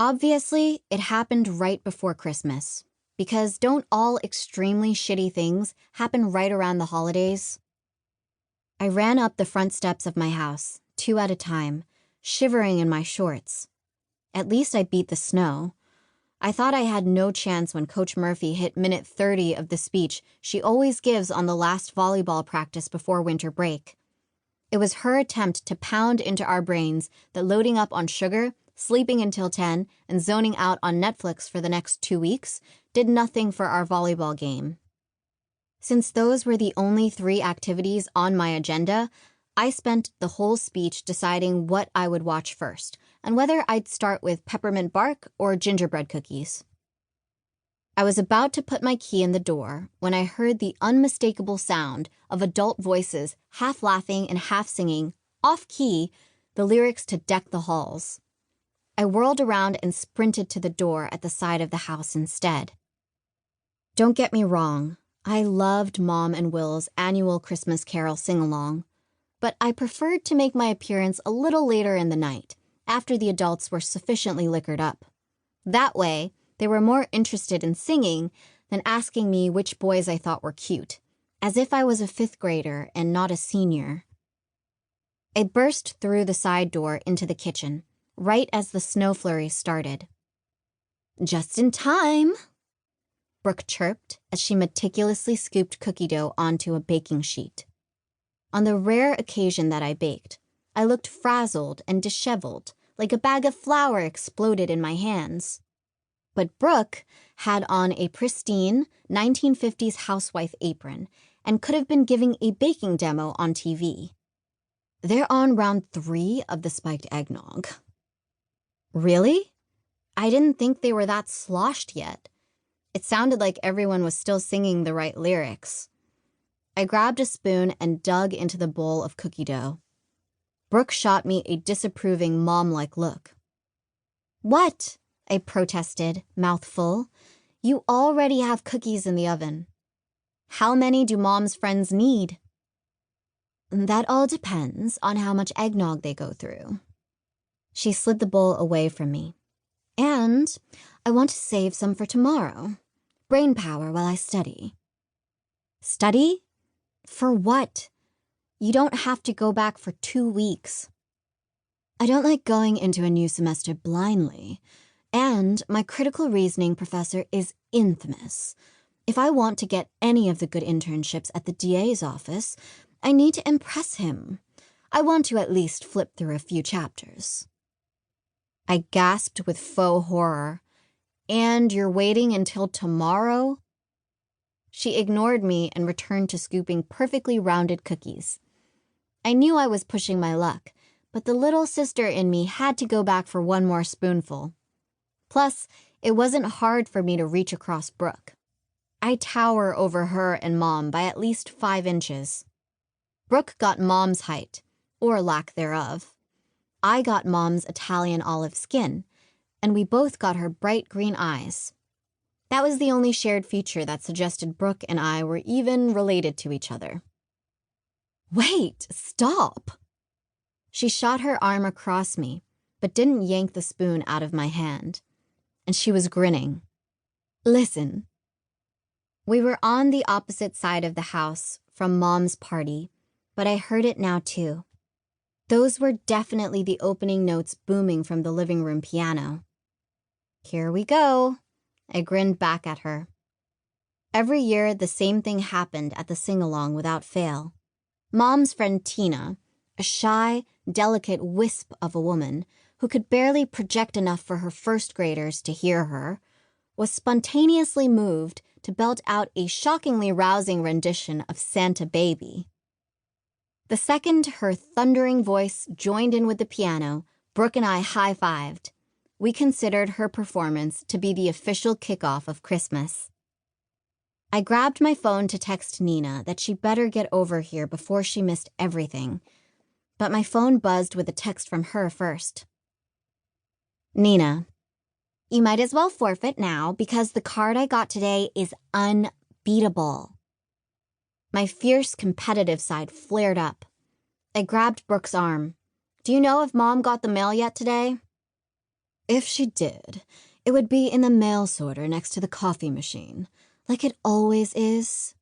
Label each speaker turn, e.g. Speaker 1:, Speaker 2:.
Speaker 1: Obviously, it happened right before Christmas, because don't all extremely shitty things happen right around the holidays? I ran up the front steps of my house, 2 at a time, shivering in my shorts. At least I beat the snow. I thought I had no chance when Coach Murphy hit minute 30 of the speech she always gives on the last volleyball practice before winter break. It was her attempt to pound into our brains that loading up on sugar, sleeping until 10, and zoning out on Netflix for the next 2 weeks did nothing for our volleyball game. Since those were the only 3 activities on my agenda, I spent the whole speech deciding what I would watch first, and whether I'd start with peppermint bark or gingerbread cookies. I was about to put my key in the door when I heard the unmistakable sound of adult voices half laughing and half singing, off-key, the lyrics to Deck the Halls. I whirled around and sprinted to the door at the side of the house instead. Don't get me wrong, I loved Mom and Will's annual Christmas Carol sing-along, but I preferred to make my appearance a little later in the night, after the adults were sufficiently liquored up. That way, they were more interested in singing than asking me which boys I thought were cute, as if I was a 5th grader and not a senior. I burst through the side door into the kitchen, right as the snow flurries started. "Just in time," Brooke chirped as she meticulously scooped cookie dough onto a baking sheet. On the rare occasion that I baked, I looked frazzled and disheveled, like a bag of flour exploded in my hands. But Brooke had on a pristine 1950s housewife apron and could have been giving a baking demo on TV. They're on round 3 of the spiked eggnog. Really? I didn't think they were that sloshed yet. It sounded like everyone was still singing the right lyrics. I grabbed a spoon and dug into the bowl of cookie dough. Brooke shot me a disapproving mom-like look. "What?" I protested, mouth full. "You already have cookies in the oven. How many do Mom's friends need?" "That all depends on how much eggnog they go through." She slid the bowl away from me. "And I want to save some for tomorrow. Brain power while I study." "Study? For what? You don't have to go back for 2 weeks." "I don't like going into a new semester blindly. And my critical reasoning professor is infamous. If I want to get any of the good internships at the DA's office, I need to impress him. I want to at least flip through a few chapters." I gasped with faux horror. "And you're waiting until tomorrow?" She ignored me and returned to scooping perfectly rounded cookies. I knew I was pushing my luck, but the little sister in me had to go back for one more spoonful. Plus, it wasn't hard for me to reach across Brooke. I tower over her and Mom by at least 5 inches. Brooke got Mom's height, or lack thereof. I got Mom's Italian olive skin, and we both got her bright green eyes. That was the only shared feature that suggested Brooke and I were even related to each other. "Wait, stop!" She shot her arm across me, but didn't yank the spoon out of my hand. And she was grinning. "Listen." We were on the opposite side of the house from Mom's party, but I heard it now too. Those were definitely the opening notes booming from the living room piano. "Here we go." I grinned back at her. Every year, the same thing happened at the sing-along without fail. Mom's friend Tina, a shy, delicate wisp of a woman who could barely project enough for her first graders to hear her, was spontaneously moved to belt out a shockingly rousing rendition of Santa Baby. The second her thundering voice joined in with the piano, Brooke and I high-fived. We considered her performance to be the official kickoff of Christmas. I grabbed my phone to text Nina that she better get over here before she missed everything, but my phone buzzed with a text from her first. "Nina, you might as well forfeit now because the card I got today is unbeatable." My fierce competitive side flared up. I grabbed Brooke's arm. "Do you know if Mom got the mail yet today?" If she did, it would be in the mail sorter next to the coffee machine, like it always is.